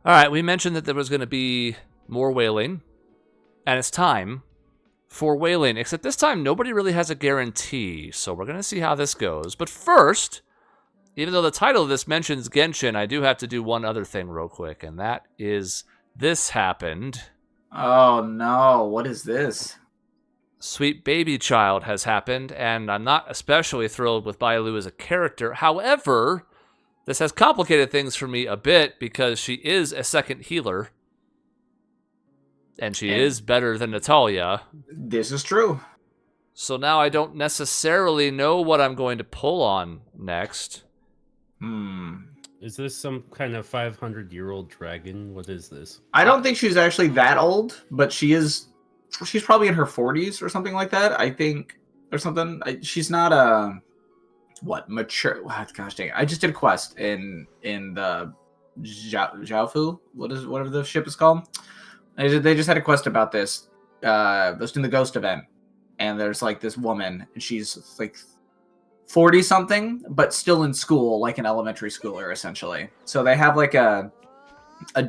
All right, we mentioned that there was going to be more whaling, and it's time for whaling, except this time nobody really has a guarantee, so we're going to see how this goes. But first, even though the title of this mentions Genshin, I do have to do one other thing real quick, and that is this happened. Oh no, what is this? Sweet Baby Child has happened, and I'm not especially thrilled with Bailu as a character. However, this has complicated things for me a bit because she is a second healer, and she And is better than Natalia. this is true. So now I don't necessarily know what I'm going to pull on next. Is this some kind of 500-year-old dragon? What is this? I don't think she's actually that old, but she's probably in her 40s or something like that, I think, or something. She's not mature. Gosh dang it. I just did a quest in the Jiaofu, whatever the ship is called. They just had a quest about this. Just in the Ghost event, and there's like this woman, and she's like 40 something, but still in school, like an elementary schooler essentially. So they have like a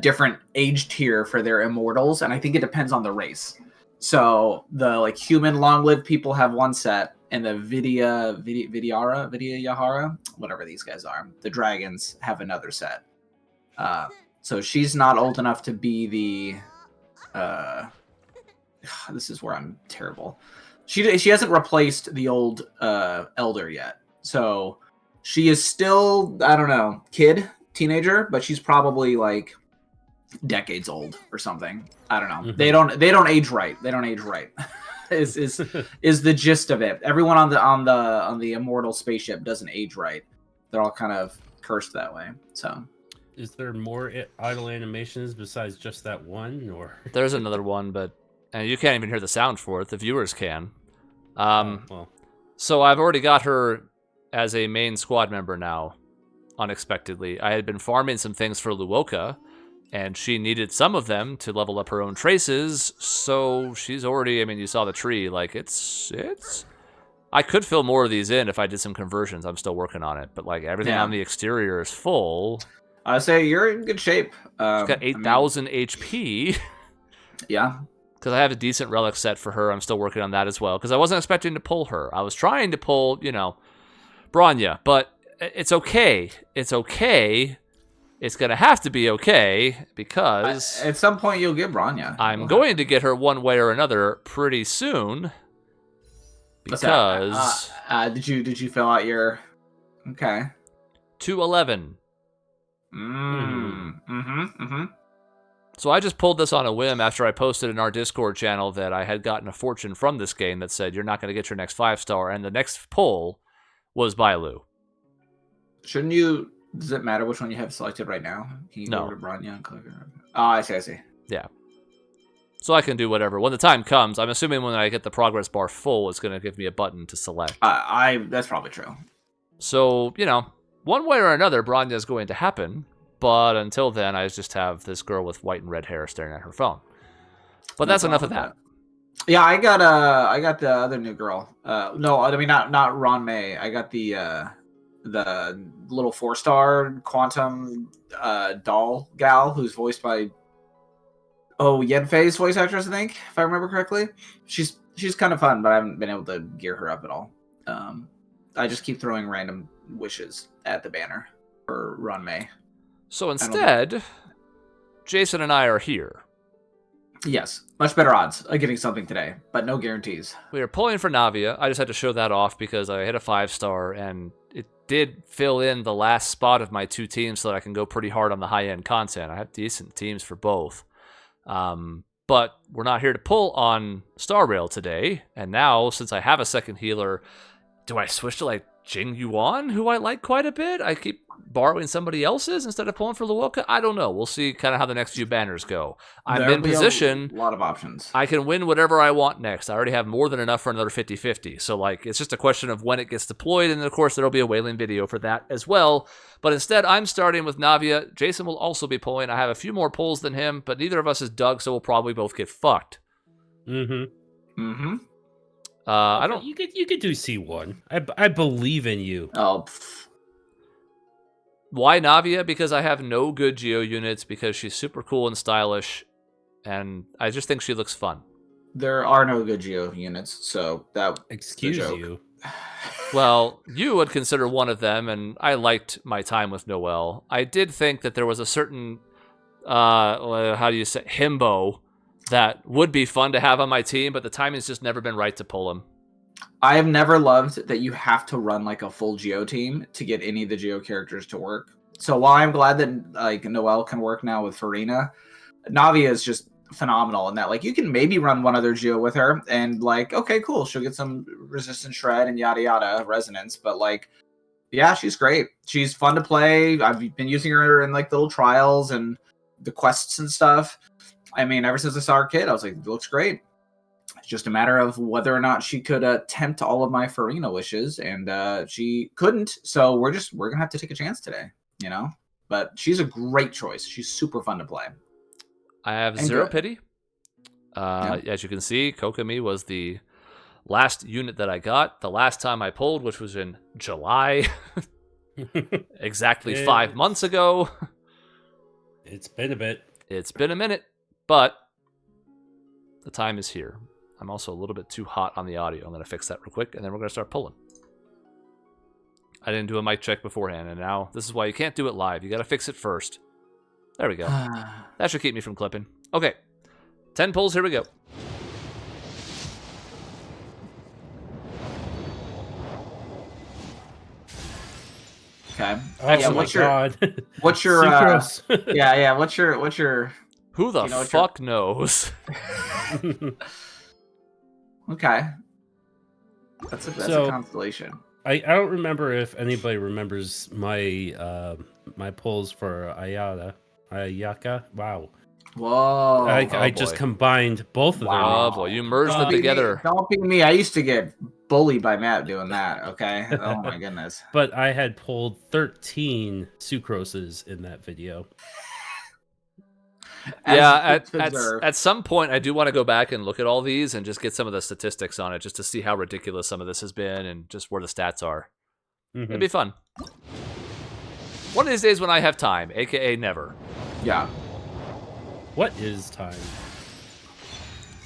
different age tier for their immortals, and I think it depends on the race. So the like human long-lived people have one set, and the Vidya Yahara, whatever these guys are, the dragons have another set. So she's not old enough to be the. This is where I'm terrible. She hasn't replaced the old elder yet, so she is still, I don't know, teenager, but she's probably like decades old or something. I don't know. Mm-hmm. They don't age right. They don't age right. is the gist of it. Everyone on the immortal spaceship doesn't age right. They're all kind of cursed that way. So is there more idle animations besides just that one, or there's another one, but you can't even hear the sound for it. The viewers can. well, So I've already got her as a main squad member now, unexpectedly. I had been farming some things for Luoka, and she needed some of them to level up her own traces, so she's already, I mean, you saw the tree, like, it's... I could fill more of these in if I did some conversions. I'm still working on it, but, like, everything on the exterior is full. I say you're in good shape. She's got 8,000 HP. Yeah. Because I have a decent relic set for her. I'm still working on that as well. Because I wasn't expecting to pull her. I was trying to pull, Bronya. But it's okay. It's okay. It's going to have to be okay. Because at some point you'll get Bronya. I'm going to get her one way or another pretty soon. Because... did you fill out your... Okay. 211. So I just pulled this on a whim after I posted in our Discord channel that I had gotten a fortune from this game that said you're not going to get your next 5-star, and the next pull was Bailu. Shouldn't you... Does it matter which one you have selected right now? Can you go to Bronya and click it? Oh, I see. Yeah. So I can do whatever. When the time comes, I'm assuming when I get the progress bar full, it's going to give me a button to select. That's probably true. So, one way or another, Bronya is going to happen. But until then, I just have this girl with white and red hair staring at her phone. But that's enough of that. Yeah, I got the other new girl. No, I mean not Ron-Mei. I got the little 4-star quantum doll gal who's voiced by Yenfei's voice actress, I think, if I remember correctly. She's kind of fun, but I haven't been able to gear her up at all. I just keep throwing random wishes at the banner for Ron-Mei. So instead, Jason and I are here. Yes, much better odds of getting something today, but no guarantees. We are pulling for Navia. I just had to show that off because I hit a 5-star, and it did fill in the last spot of my 2 teams so that I can go pretty hard on the high-end content. I have decent teams for both. But we're not here to pull on Star Rail today, and now, since I have a second healer, do I switch to, like, Jing Yuan, who I like quite a bit? I keep borrowing somebody else's instead of pulling for Luoka? I don't know. We'll see kind of how the next few banners go. I'm in position. A lot of options. I can win whatever I want next. I already have more than enough for another 50-50. So, like, it's just a question of when it gets deployed, and of course, there'll be a whaling video for that as well. But instead, I'm starting with Navia. Jason will also be pulling. I have a few more pulls than him, but neither of us is Doug, so we'll probably both get fucked. I don't. You could do C1. I believe in you. Oh. Why Navia? Because I have no good Geo units, because she's super cool and stylish, and I just think she looks fun. There are no good Geo units, so that's the Excuse joke. you. Well, you would consider one of them, and I liked my time with Noelle. I did think that there was a certain, how do you say, himbo that would be fun to have on my team, but the timing's just never been right to pull him. I have never loved that you have to run like a full Geo team to get any of the Geo characters to work. So while I'm glad that like Noelle can work now with Farina, Navia is just phenomenal in that like you can maybe run one other Geo with her and like okay cool she'll get some resistance shred and yada yada resonance, but like yeah she's great, she's fun to play. I've been using her in like the little trials and the quests and stuff. I mean ever since I saw her kid I was like it looks great. It's just a matter of whether or not she could tempt all of my Farina wishes, and she couldn't, so we're gonna have to take a chance today, you know. But she's a great choice, she's super fun to play. I have And zero good. pity. As you can see, Kokomi was the last unit that I got the last time I pulled, which was in July, exactly 5 months ago. It's been a bit. It's been a minute, but the time is here. I'm also a little bit too hot on the audio. I'm going to fix that real quick, and then we're going to start pulling. I didn't do a mic check beforehand, and now this is why you can't do it live. You got to fix it first. There we go. That should keep me from clipping. Okay. 10 pulls, here we go. Okay. Oh Yeah, my what's your god. what's your Sucrose. yeah what's your Who the You know what fuck knows? okay. That's a So- constellation. I don't remember if anybody remembers my my pulls for Ayaka. Wow. Whoa. I just boy. combined both of them. Oh boy, you merged them Don't together. Don't be me. I used to get bullied by Matt doing that. Okay. Oh my goodness. But I had pulled 13 sucroses in that video. Yeah, As deserved. at some point, I do want to go back and look at all these and just get some of the statistics on it, just to see how ridiculous some of this has been and just where the stats are. Mhm. It'd be fun. One of these days when I have time, aka never. Yeah. What is time?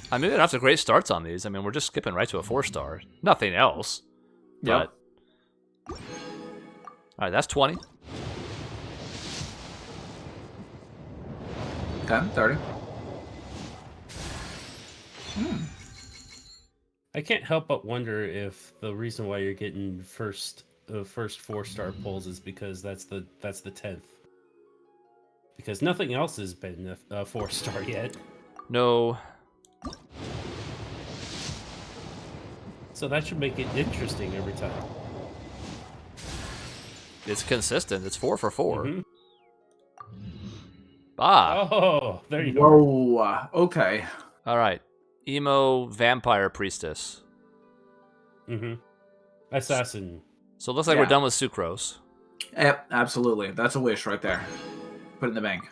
I mean, after great starts on these, I mean, we're just skipping right to a 4-star. Nothing else. Yep. But all right, that's 20. Okay. 30. I can't help but wonder if the reason why you're getting the first 4-star pulls is because that's the 10th. Because nothing else has been a 4-star yet. No. So that should make it interesting every time. It's consistent. It's 4 for 4. Mhm. Ah. Oh, there you go. Whoa. Okay. All right. Emo Vampire Priestess. Mm-hmm. Assassin. So it looks like we're Yeah. done with Sucrose. Yep. Absolutely. That's a wish right there. Put it in the bank.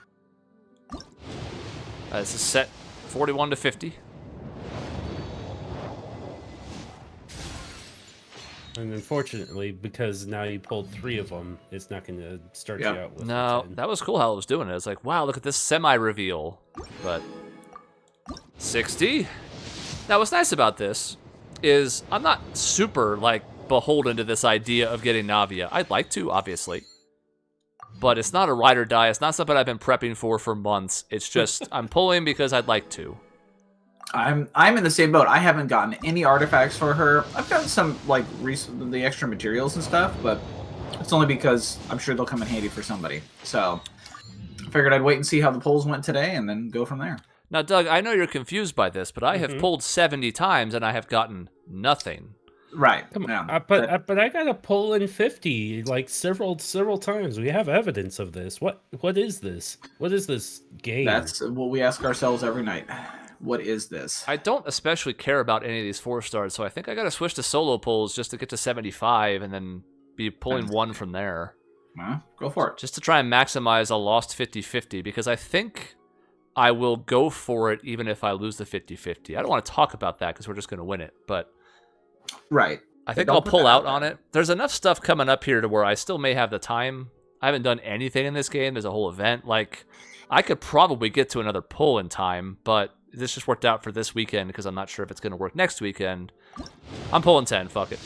This is set 41 to 50. And unfortunately, because now you pulled 3 of them, it's not going to start Yep. you out with No, the 10. that was cool how it was doing it. It's like, wow, look at this semi-reveal. But 60? Now, what's nice about this is I'm not super, like, beholden to this idea of getting Navia. I'd like to, obviously. But it's not a ride or die. It's not something I've been prepping for months. It's just, I'm pulling because I'd like to. I'm in the same boat. I haven't gotten any artifacts for her. I've gotten some like the extra materials and stuff, but it's only because I'm sure they'll come in handy for somebody. So I figured I'd wait and see how the polls went today and then go from there. Now, Doug, I know you're confused by this, but I have Mhm. pulled 70 times and I have gotten nothing. Right. Come on, Yeah. but I got a pull in 50 like several times. We have evidence of this. What is this? What is this game? That's what we ask ourselves every night. What is this? I don't especially care about any of these 4-stars, so I think I got to switch to solo pulls just to get to 75 and then be pulling one from there. Well, go for it. Just to try and maximize a lost 50-50, because I think I will go for it even if I lose the 50-50. I don't want to talk about that because we're just going to win it, but Right. I think Don't I'll put pull that out out on there. it. There's enough stuff coming up here to where I still may have the time. I haven't done anything in this game. There's a whole event. Like, I could probably get to another pull in time, but this just worked out for this weekend because I'm not sure if it's going to work next weekend. I'm pulling 10. Fuck it.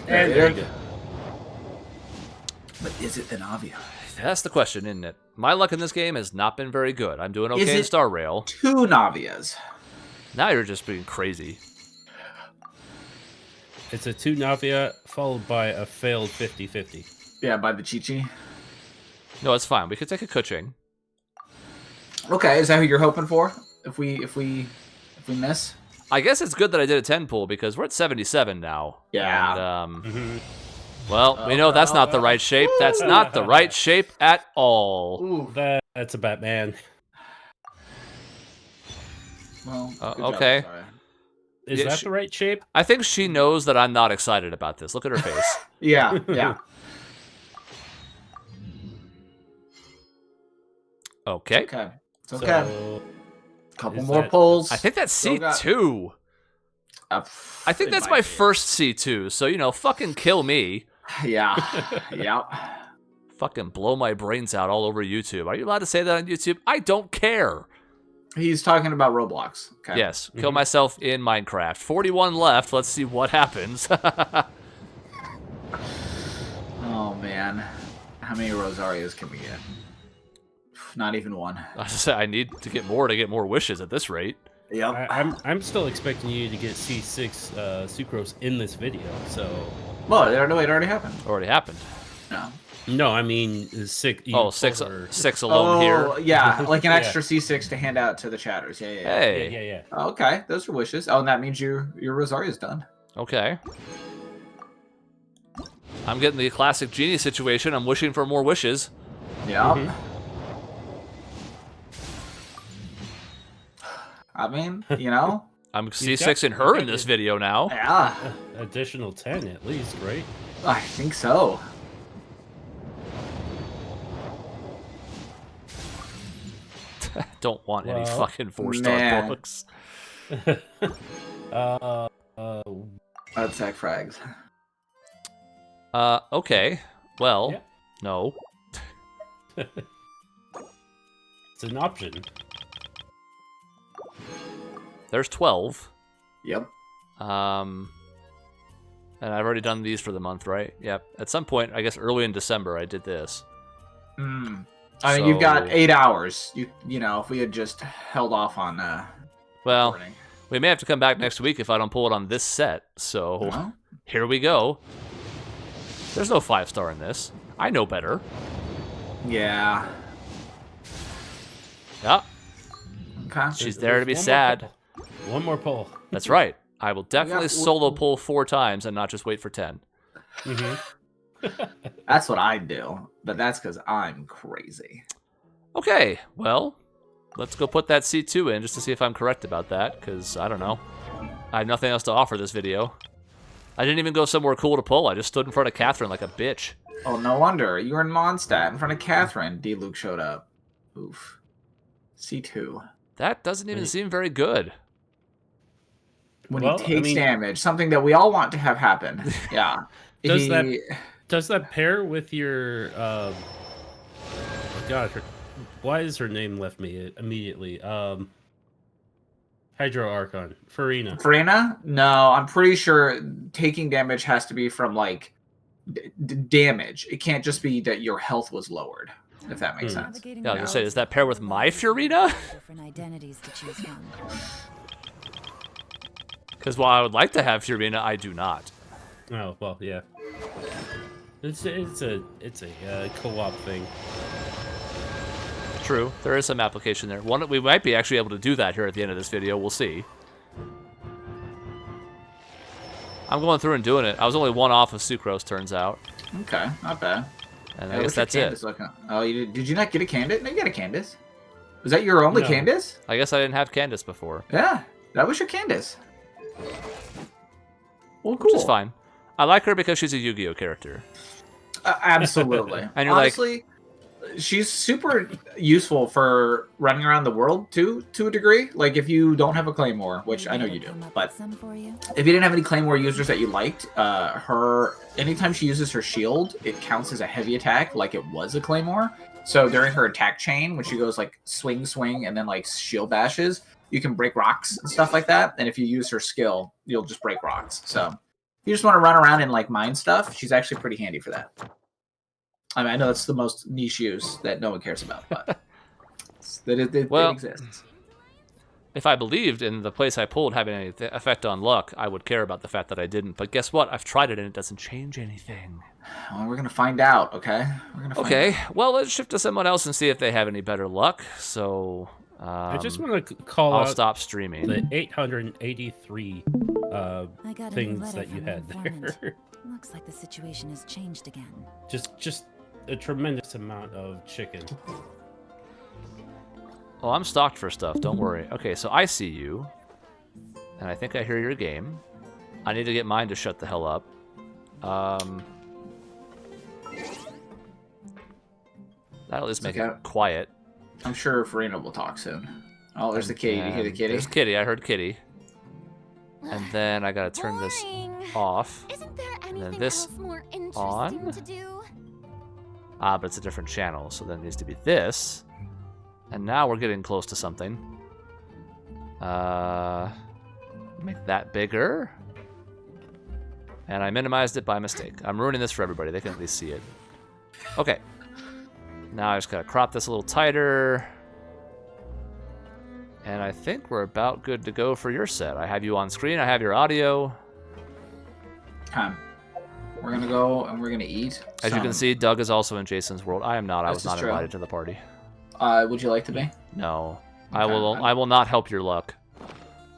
And there you go. But is it the Navia? That's the question, isn't it? My luck in this game has not been very good. I'm doing okay in it Star Rail. 2 Navias? Now you're just being crazy. It's a 2 Navia followed by a failed 50-50. Yeah, by the Chi-Chi. No, it's fine. We could take a Kuching. Okay, is that who you're hoping for? If we miss? I guess it's good that I did a 10 pull because we're at 77 now. Yeah. And, well, we know that's not the right shape. That's not the right shape at all. Ooh. That's a Batman. Well, good job, okay. sorry. Is Yeah, that she- the right shape? I think she knows that I'm not excited about this. Look at her face. Yeah, yeah. Okay. Okay. It's okay. So, Couple is more that- polls. I think that's Still got- C2. I think it that's might my be. first C2. So, fucking kill me. Yeah. Yeah. Fucking blow my brains out all over YouTube. Are you allowed to say that on YouTube? I don't care. He's talking about Roblox. Okay. Yes, kill myself in Minecraft. 41 left. Let's see what happens. Oh man. How many Rosarias can we get? Not even one. I need to get more wishes at this rate. Yep. I'm still expecting you to get C6 sucrose in this video. So Well, it already happened. Already happened. No. no, I mean 6. Six alone here. Yeah, like an Yeah. extra C6 to hand out to the chatters. Yeah. Hey. Yeah. Oh, okay, those are wishes. Oh, and that means your Rosaria's done. Okay. I'm getting the classic genie situation. I'm wishing for more wishes. Yeah. Mhm. I mean, you know. I'm C6 in her in this video now. Yeah, Additional 10 at least, right? I think so. Don't want any Well, fucking 4-star man. books. Attack frags. Okay. Well, Yeah. no. It's an option. There's 12. Yep. And I've already done these for the month, right? Yep. At some point, I guess early in December, I did this. I mean, you've got So- 8 hours. You know, if we had just held off on Well, recording. we may have to come back next week if I don't pull it on this set. So Well, here we go. There's no 5-star in this. I know better. yeah. Yeah, Okay. she's there to be There's sad. One more poll. That's right. I will definitely got- solo pull 4 times and not just wait for 10. That's what I do, but that's because I'm crazy. Okay, well, let's go put that C2 in just to see if I'm correct about that, because I don't know. I have nothing else to offer this video. I didn't even go somewhere cool to pull. I just stood in front of Catherine like a bitch. Oh, no wonder. You were in Mondstadt in front of Catherine. D. Luke showed up. Oof. C2. That doesn't even seem very good. When Well, he I takes mean- damage, something that we all want to have happen. Yeah. Does that pair with your oh God, why is her name left me immediately? Hydro Archon, Farina. Farina? No, I'm pretty sure taking damage has to be from like damage. It can't just be that your health was lowered. If that makes sense. Yeah, I was gonna say, does that pair with my Furina? Different identities to choose from. Because while I would like to have Furina, I do not. Oh well, yeah. It's a co-op thing. True, there is some application there. We might be actually able to do that here at the end of this video. We'll see. I'm going through and doing it. I was only 1 off of Sucrose, turns out. Okay, not bad. And Hey, I guess what's your that's it. Candace looking? Oh, did you not get a Candace? No, you got a Candace. Was that your only No. Candace? I guess I didn't have Candace before, Yeah, that was your Candace. Well, cool. which is fine. I like her because she's a Yu-Gi-Oh character. Absolutely. And you're like- Honestly, she's super useful for running around the world too, to a degree. Like if you don't have a claymore, which I know you do, but if you didn't have any claymore users that you liked, her anytime she uses her shield, it counts as a heavy attack, like it was a claymore. So during her attack chain, when she goes like swing, swing, and then like shield bashes, you can break rocks and stuff like that. And if you use her skill, you'll just break rocks. So if you just want to run around and like mine stuff, she's actually pretty handy for that. I mean, I know that's the most niche use that no one cares about, but it exists. If I believed in the place I pulled having any effect on luck, I would care about the fact that I didn't. But guess what? I've tried it and it doesn't change anything. Well, we're gonna find out, okay? Okay. Well, let's shift to someone else and see if they have any better luck. So I just want to call I'll out stop streaming. the 883 things that you had there. Looks like the situation has changed again. just a tremendous amount of chicken. Oh, I'm stocked for stuff. Don't worry. Okay, so I see you, and I think I hear your game. I need to get mine to shut the hell up. That'll at least make it quiet. I'm sure Farina will talk soon. Oh, there's the kitty. You hear the kitty? There's Kitty. I heard Kitty. And then I gotta turn this off. Isn't there And then anything this else more interesting on. to do? Ah, but it's a different channel, so then it needs to be this. And now we're getting close to something. Make that bigger. And I minimized it by mistake. I'm ruining this for everybody. They can at least see it. Okay. Now I just gotta crop this a little tighter. And I think we're about good to go for your set. I have you on screen. I have your audio. We're gonna go and we're gonna eat. As you can see, Doug is also in Jason's world. I am not. I was not invited to the party. Would you like to be? No. Okay. I will not help your luck.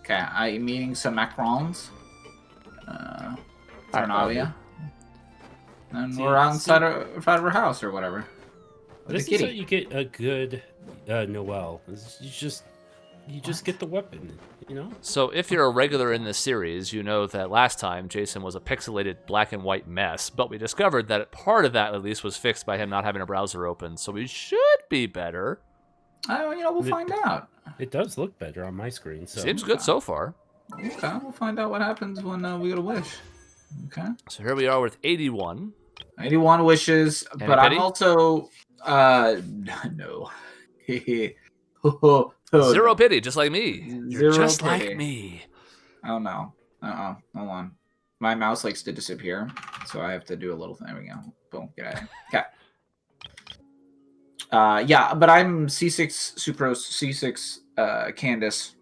Okay, I'm eating some macarons. For Navia. And we're outside of her house or whatever. This is how you get a good Noel. You just get the weapon, you know? So if you're a regular in this series, you know that last time Jason was a pixelated black and white mess, but we discovered that part of that at least was fixed by him not having a browser open, so we should be better. We'll find out. It does look better on my screen. So Seems good so far. Okay, we'll find out what happens when we get a wish. Okay. So here we are with 81. 81 wishes, Any but pity? I'm also no. Zero pity, just like me. You're Zero just pity. like me. Oh no. Hold on. My mouse likes to disappear, so I have to do a little thing. There we go. Boom. Get out of here. Okay. Yeah, but I'm C6 Sucrose, C6 Candace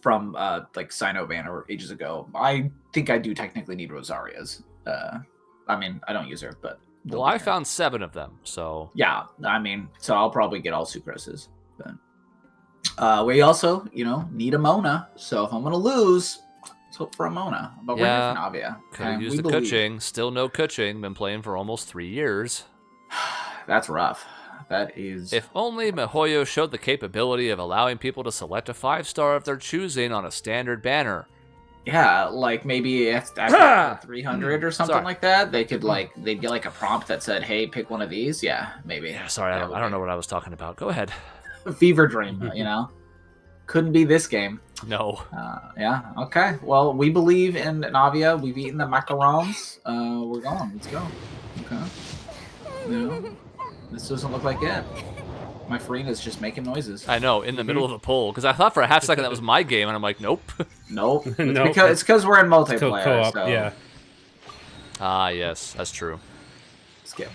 from like Sinovan or ages ago. I think I do technically need Rosaria's. I mean, I don't use her, but Well, I found 7 of them, so... yeah, I mean, so I'll probably get all Sucroses. But we also, need a Mona. So if I'm gonna lose, let's hope for a Mona. But we're here for Navia. Could have used the coaching. Still no coaching. Been playing for almost 3 years. That's rough. That is. If only Mihoyo showed the capability of allowing people to select a 5-star of their choosing on a standard banner. Yeah, like maybe after 300 or something Sorry. like that, they'd get like a prompt that said, "Hey, pick one of these." Yeah, maybe. Yeah, sorry, I don't know what I was talking about. Go ahead. Fever dream, Couldn't be this game. No. Yeah. Okay. Well, we believe in Navia. We've eaten the macarons. We're going. Let's go. Okay. This doesn't look like it. My Farina's just making noises. I know, in the middle of a poll, because I thought for a half second that was my game, and I'm like, nope. Nope. Nope. It's because we're in multiplayer. Co-op, so. yeah. Ah, yes, that's true. Skip.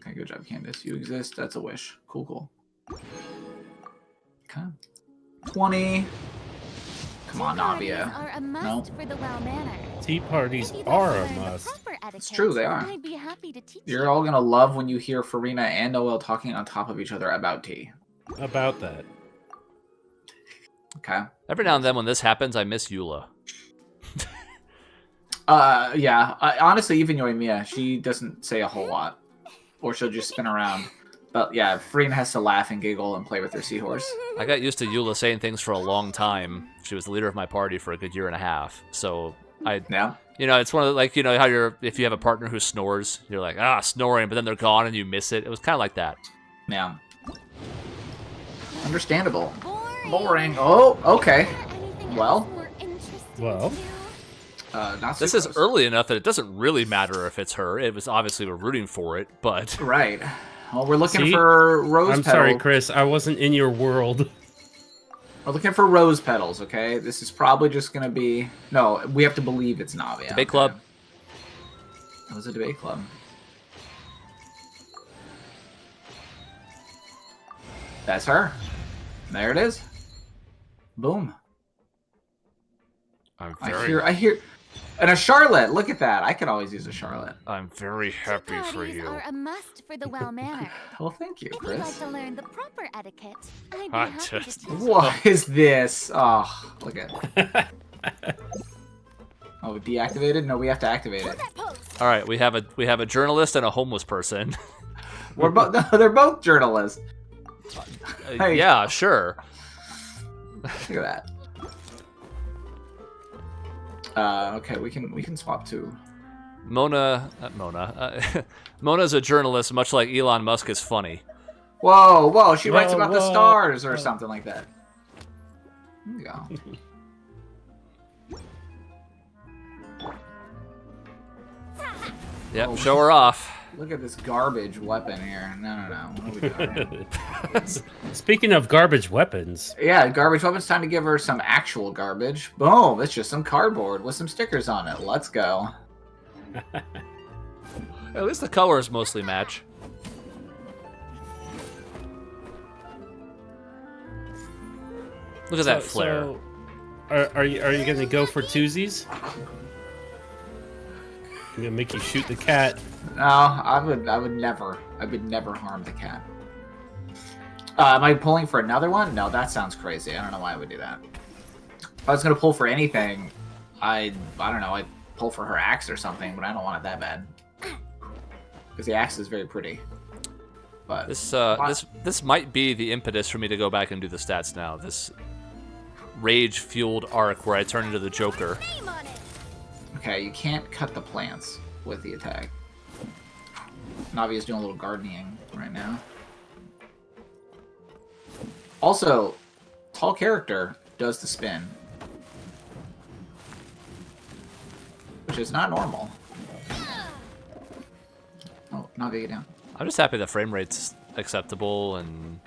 Okay, good job, Candace. You exist. That's a wish. Cool. Okay. 20. Come on, Navia. Are a must for the well manner. Tea parties If you'd are like to a learn the must. proper etiquette, true, they are. I'd be happy to teach You're you. all gonna love when you hear Farina and Noel talking on top of each other about tea. About that. Okay. Every now and then when this happens, I miss Eula. Yeah. Honestly, even Yoimiya, she doesn't say a whole lot, or she'll just spin around. But yeah, Farina has to laugh and giggle and play with her seahorse. I got used to Eula saying things for a long time. She was the leader of my party for a good year and a half, so Yeah. You know, it's one of the, like, you know how if you have a partner who snores, you're like, snoring, but then they're gone and you miss it. It was kind of like that. Yeah. Understandable. Boring. Boring. Oh, okay. Anything Well. else more interesting Well. to do? Not This is sucrose. early enough that it doesn't really matter if it's her. It was obviously we're rooting for it, but Right. Well, we're looking See? for rose I'm petals. sorry, Chris. I wasn't in your world. We're looking for rose petals, okay? This is probably just going to be... No, we have to believe it's Navia. Debate club. That was a debate club. That's her. There it is. Boom. I hear... And a Charlotte. Look at that. I could always use a Charlotte. I'm very happy for Parties you. are a must for the WoW Manor. Well, thank you, If you'd like Chris. to learn the proper etiquette, I'd be I happy just- to teach you. What is this? Oh, look at it. Oh, deactivated? No, we have to activate it. That pose. All right, we have a journalist and a homeless person. We're both. No, they're both journalists. Hey. Yeah, sure. Look at that. Okay, we can swap too. Mona's a journalist, much like Elon Musk is funny. Whoa, whoa! She writes Whoa, about the whoa. stars or something like that. There you go. Yep, Oh. show her off. Look at this garbage weapon here. No. What are we doing here? Speaking of garbage weapons, Yeah, garbage weapons. Time to give her some actual garbage. Boom! It's just some cardboard with some stickers on it. Let's go. At least the colors mostly match. Look at that flare. So, are you gonna go for twosies? I'm gonna make you shoot the cat. No, I would never harm the cat. Am I pulling for another one? No, that sounds crazy. I don't know why I would do that. If I was gonna pull for anything, I don't know, I'd pull for her axe or something, but I don't want it that bad. Because the axe is very pretty. But This might be the impetus for me to go back and do the stats now. This rage-fueled arc where I turn into the Joker. Name on it. okay, you can't cut the plants with the attack. Navia's doing a little gardening right now. Also, tall character does the spin, which is not normal. Oh, Navia, get down. I'm just happy the frame rate's acceptable and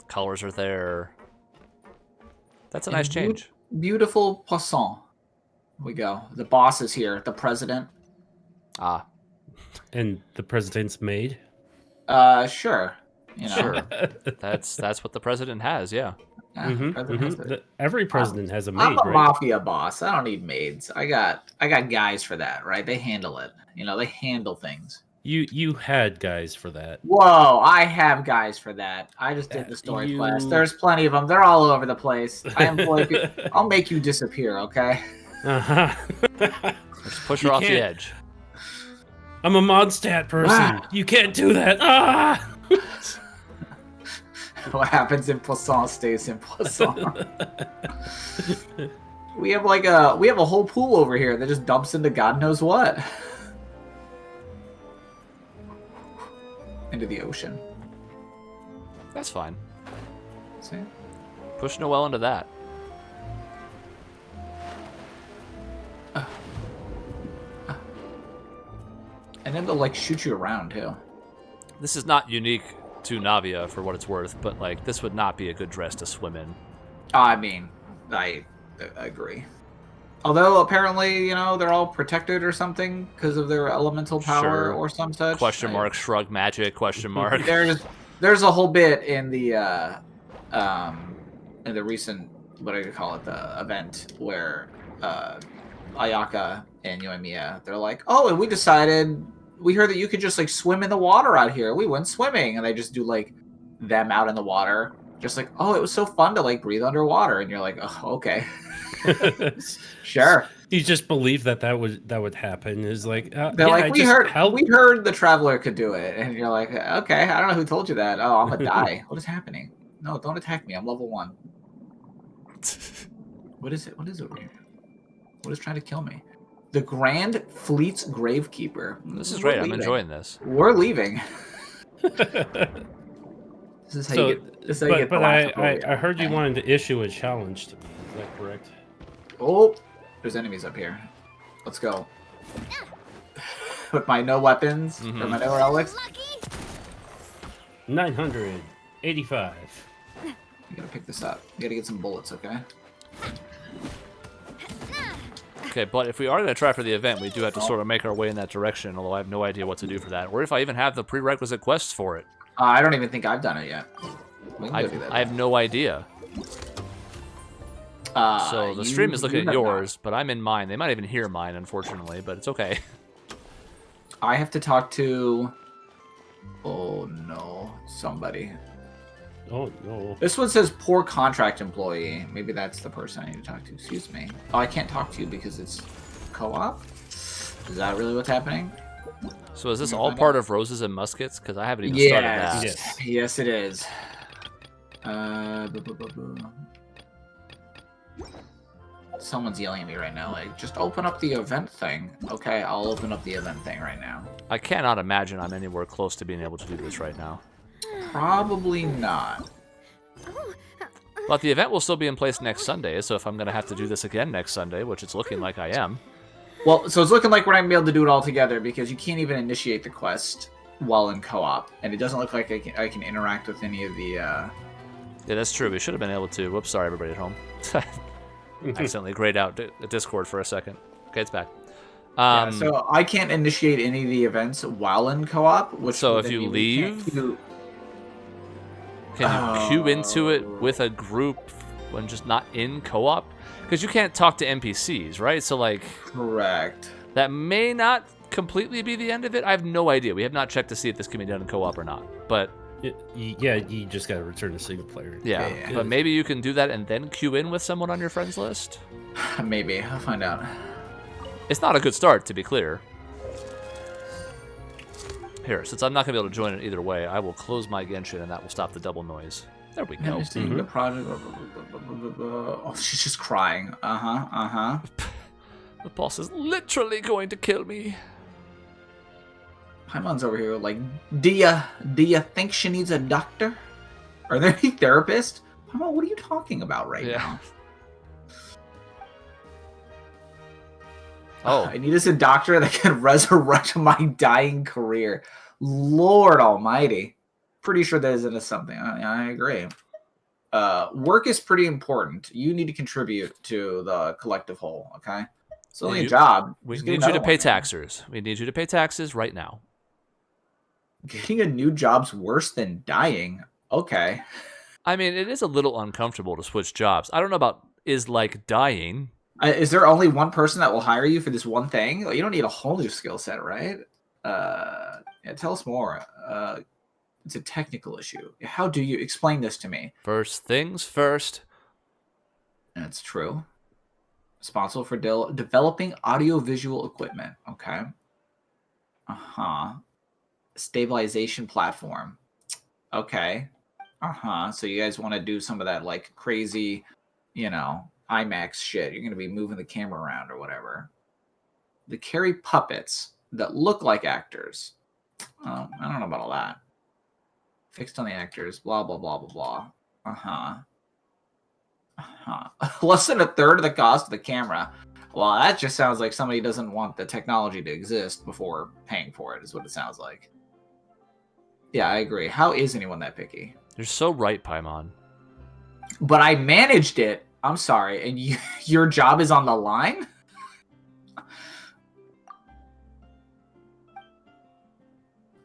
colors are there. That's a nice change. Beautiful poisson. Here we go. The boss is here. The president. Ah, And the president's maid. Sure. You know. sure. That's what the president has. Yeah. Yeah, Mhm, president has it. Every president has a maid, I'm a right? mafia boss. I don't need maids. I got guys for that, right? They handle it. You know, they handle things. You had guys for that. Whoa, I have guys for that. I just did the story You- quest. There's plenty of them. They're all over the place. I employ people. I'll make you disappear, okay? Uh-huh. Just push her You off the can't- edge. I'm a Mondstadt person. Ah. You can't do that. Ah! What happens in Poisson stays in Poisson. we have a whole pool over here that just dumps into God knows what. Into the ocean. That's fine. See? Push Noelle into that. And then they'll like shoot you around too. This is not unique to Navia for what it's worth, but like this would not be a good dress to swim in. I mean, I agree. Although apparently, you know, they're all protected or something because of their elemental power Sure. or some such. Question mark, shrug magic, question mark. There's a whole bit in the recent, what do you call it, the event where Ayaka and Yoimiya, they're like, oh, and we heard that you could just like swim in the water out here. We went swimming, and they just do like them out in the water, just like, oh, it was so fun to like breathe underwater, and you're like, oh, okay, sure. You just believe that would happen. Is like They're yeah, like, I we just heard helped- we heard the traveler could do it, and you're like, okay, I don't know who told you that. Oh, I'm gonna die. What is happening? No, don't attack me. I'm level 1. What is it? What is over here? What is trying to kill me? The Grand Fleet's Gravekeeper. This is We're great. I'm leaving. enjoying this. We're leaving. This is how you get. This is how you get the last I heard you wanted to issue a challenge to me. Is that correct? Oh, there's enemies up here. Let's go. With my no weapons or my no relics. 985. You gotta pick this up. You gotta get some bullets, okay? Okay, but if we are going to try for the event, we do have to sort of make our way in that direction, although I have no idea what to do for that. Or if I even have the prerequisite quests for it. I don't even think I've done it yet. We can go do that. I have no idea. So the stream is looking at yours, but I'm in mine. They might even hear mine, unfortunately, but it's okay. I have to talk to... Oh, no. Somebody. Oh, no. This one says poor contract employee. Maybe that's the person I need to talk to. Excuse me. Oh, I can't talk to you because it's co-op? Is that really what's happening? So is this all part of Roses and Muskets? Because I haven't even started that. Yes. Yes, it is. Someone's yelling at me right now, like, just open up the event thing. Okay, I'll open up the event thing right now. I cannot imagine I'm anywhere close to being able to do this right now. Probably not. But the event will still be in place next Sunday, so if I'm going to have to do this again next Sunday, which it's looking like I am. Well, so it's looking like we're not going to be able to do it all together because you can't even initiate the quest while in co-op. And it doesn't look like I can interact with any of the... Yeah, that's true. We should have been able to... Whoops, sorry, everybody at home. Accidentally grayed out Discord for a second. Okay, it's back. Yeah, so I can't initiate any of the events while in co-op. Which So would if then you mean we can't leave, do- can you queue into it with a group when just not in co-op? Because you can't talk to NPCs, right? So, like... Correct. That may not completely be the end of it. I have no idea. We have not checked to see if this can be done in co-op or not. But... Yeah, you just gotta return to single player. Yeah, but maybe you can do that and then queue in with someone on your friends list? Maybe. I'll find out. It's not a good start, to be clear. Here, since I'm not going to be able to join it either way, I will close my Genshin and that will stop the double noise. There we go. The project. Oh, she's just crying. The boss is literally going to kill me. Paimon's over here like, do you think she needs a doctor? Are there any therapists? Paimon, what are you talking about right now? Oh. I need a doctor that can resurrect my dying career. Lord almighty. Pretty sure that isn't something. I agree. Work is pretty important. You need to contribute to the collective whole, okay? It's only a job. We Just need get you to another pay one, man. taxes. We need you to pay taxes right now. Getting a new job's worse than dying. Okay. I mean, it is a little uncomfortable to switch jobs. I don't know about is like dying. Is there only one person that will hire you for this one thing? Like, you don't need a whole new skill set, right? Yeah, tell us more. It's a technical issue. How do you explain this to me? First things first. That's true. Responsible for developing audiovisual equipment. Okay. Stabilization platform. Okay. So you guys want to do some of that like crazy, IMAX shit. You're going to be moving the camera around or whatever. They carry puppets that look like actors. I don't know about all that. Fixed on the actors. Blah, blah, blah, blah, blah. Less than a third of the cost of the camera. Well, that just sounds like somebody doesn't want the technology to exist before paying for it, is what it sounds like. Yeah, I agree. How is anyone that picky? You're so right, Paimon. But I managed it. I'm sorry. And your job is on the line?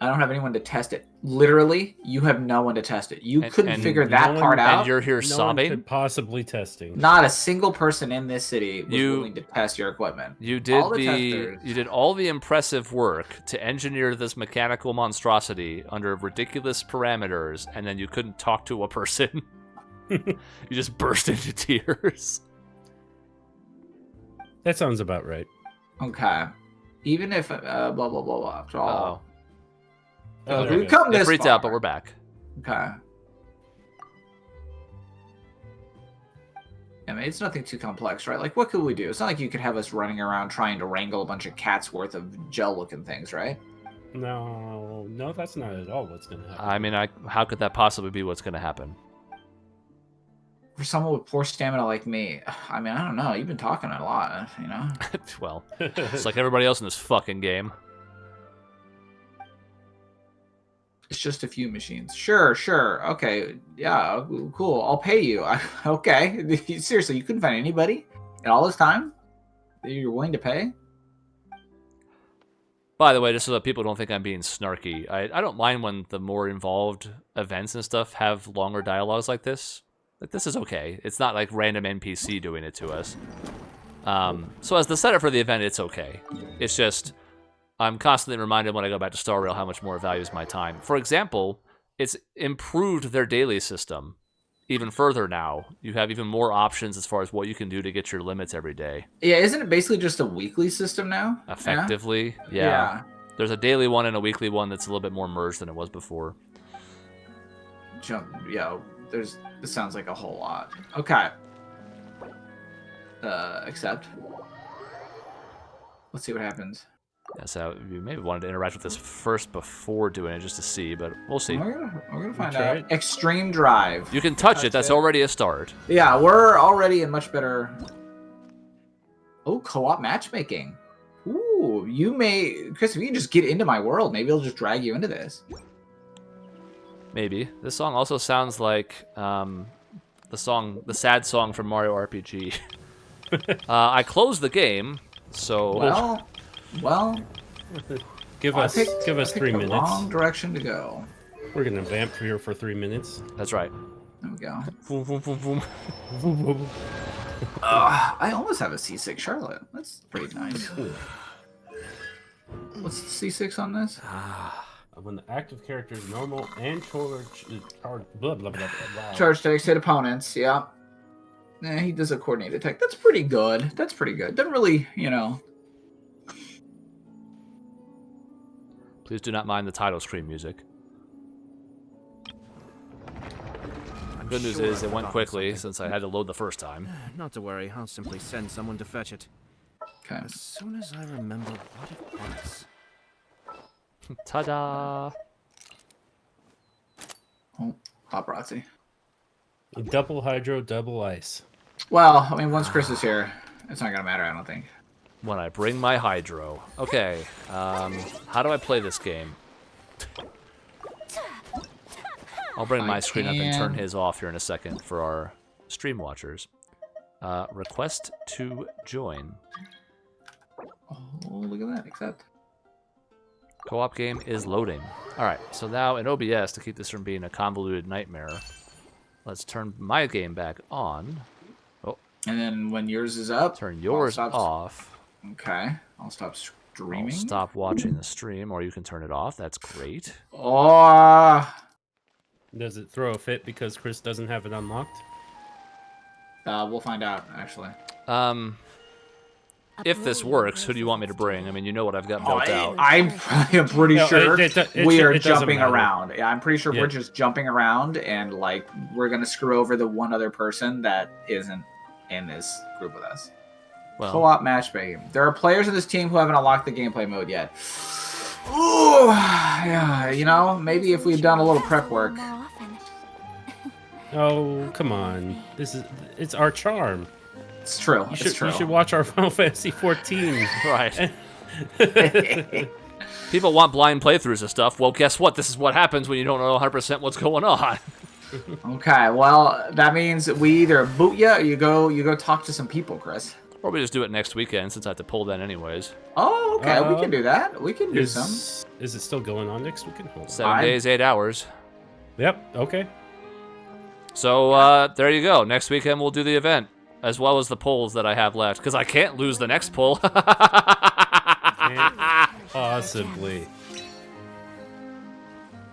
I don't have anyone to test it. Literally, you have no one to test it. You couldn't figure that part out. And you're here sobbing? No one could possibly testing. Not a single person in this city was willing to test your equipment. You did all the impressive work to engineer this mechanical monstrosity under ridiculous parameters, and then you couldn't talk to a person. You just burst into tears. That sounds about right. Okay. Even if blah blah blah blah. After all, Okay. come It this freaked far. out, but we're back. Okay. I mean, it's nothing too complex, right? Like, what could we do? It's not like you could have us running around trying to wrangle a bunch of cats worth of gel-looking things, right? No, that's not at all what's gonna happen. I mean, how could that possibly be what's going to happen? For someone with poor stamina like me, I mean, I don't know. You've been talking a lot, you know? Well, it's like everybody else in this fucking game. It's just a few machines. Sure. Okay. Yeah, cool. I'll pay you. Okay. Seriously, you couldn't find anybody in all this time that you're willing to pay? By the way, just so that people don't think I'm being snarky, I don't mind when the more involved events and stuff have longer dialogues like this. Like, this is okay. It's not like random NPC doing it to us. So as the setup for the event, it's okay. It's just, I'm constantly reminded when I go back to Star Rail how much more it values my time. For example, it's improved their daily system even further now. You have even more options as far as what you can do to get your limits every day. Yeah, isn't it basically just a weekly system now? Effectively, yeah. There's a daily one and a weekly one that's a little bit more merged than it was before. This sounds like a whole lot. Okay. Accept. Let's see what happens. Yeah, so you maybe wanted to interact with this first before doing it just to see, but we'll see. We're gonna find Try out. it. Extreme Drive. You can touch it. That's already a start. Yeah, we're already in much better. Oh, co-op matchmaking. Ooh, Chris, if you can just get into my world, maybe I'll just drag you into this. Maybe. This song also sounds like the sad song from Mario RPG. I closed the game, so Well, give us 3 minutes. Wrong direction to go. We're gonna vamp here for 3 minutes. that's right. There we go. Boom, boom, boom, boom. I almost have a C6 Charlotte. That's pretty nice. What's the C6 on this? When the active character is normal and charge blah blah blah blah. Wow. Charge attacks hit opponents. Yeah. He does a coordinated attack. That's pretty good. Doesn't really, Please do not mind the title screen music. Good news is it went quickly since I had to load the first time. Not to worry, I'll simply send someone to fetch it. Okay. As soon as I remember what it was. Ta-da! Oh, paparazzi. Double hydro, double ice. Well, I mean, once Chris is here, it's not gonna matter. I don't think. When I bring my hydro. Okay, how do I play this game? I'll bring my screen up and turn his off here in a second for our stream watchers. Request to join. Oh, look at that! Accept. Co-op game is loading. Alright, so now in OBS, to keep this from being a convoluted nightmare, let's turn my game back on. Oh, And then when yours is up, turn yours I'll stop- off. Okay, I'll stop streaming. I'll stop watching the stream, or you can turn it off. That's great. Oh, Does it throw a fit because Chris doesn't have it unlocked? we'll find out actually. If this works, who do you want me to bring? I mean, you know what I've got built out. I'm pretty No, sure it we are it doesn't jumping matter. around. Yeah, I'm pretty sure Yeah. we're just jumping around, and like we're gonna screw over the one other person that isn't in this group with us. Well, Co-op matchmaking. There are players of this team who haven't unlocked the gameplay mode yet. Ooh, yeah. Maybe if we've done a little prep work. More often. Oh, come on. It's our charm. It's true. You It's true. should watch our Final Fantasy 14. right. People want blind playthroughs of stuff. Well, guess what? This is what happens when you don't know 100% what's going on. Okay, well, that means we either boot you or you go talk to some people, Chris. Or we just do it next weekend since I have to pull that anyways. Oh, okay, we can do that. We can do some. Is it still going on next weekend? Hold on. 7 days, 8 hours. Yep, okay. So there you go. Next weekend we'll do the event, as well as the polls that I have left, because I can't lose the next poll. Possibly.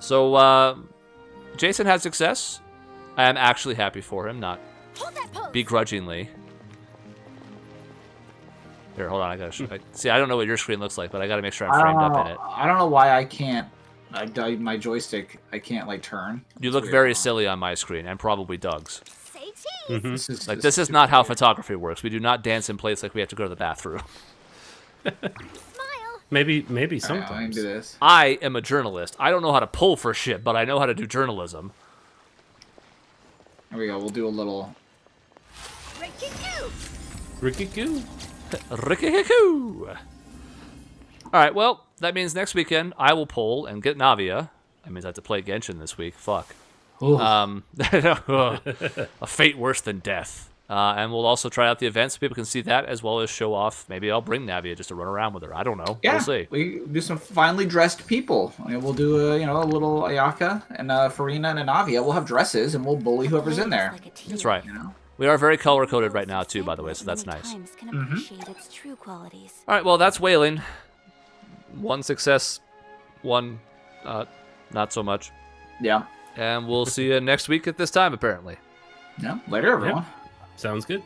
So Jason had success. I am actually happy for him, not Hold that pose. begrudgingly. Here, hold on. I gotta see. I don't know what your screen looks like, but I gotta make sure I'm framed up in it. I don't know why I can't. My joystick, I can't like turn. You It's look weird. very silly on my screen, and probably Doug's. Say cheese. Mhm. This is not how photography works. We do not dance in place like we have to go to the bathroom. Smile. Maybe All right, I'm gonna sometimes. do this. I am a journalist. I don't know how to pull for shit, but I know how to do journalism. There we go. We'll do a little. Ricky Goo. Ricky-hoo! All right, well, that means next weekend I will pull and get Navia. That means I have to play Genshin this week. Fuck. A fate worse than death. And we'll also try out the event so people can see that, as well as show off. Maybe I'll bring Navia just to run around with her. I don't know. Yeah, We'll see. we do some finely dressed people. I mean, we'll do a little Ayaka and Farina and a Navia. We'll have dresses and we'll bully whoever's in there. That's right. You know. We are very color-coded right now, too, by the way, so that's nice. Can appreciate its true qualities. All right, well, that's whaling. One success, one not so much. Yeah. And we'll see you next week at this time, apparently. Yeah. Later, everyone. Sounds good.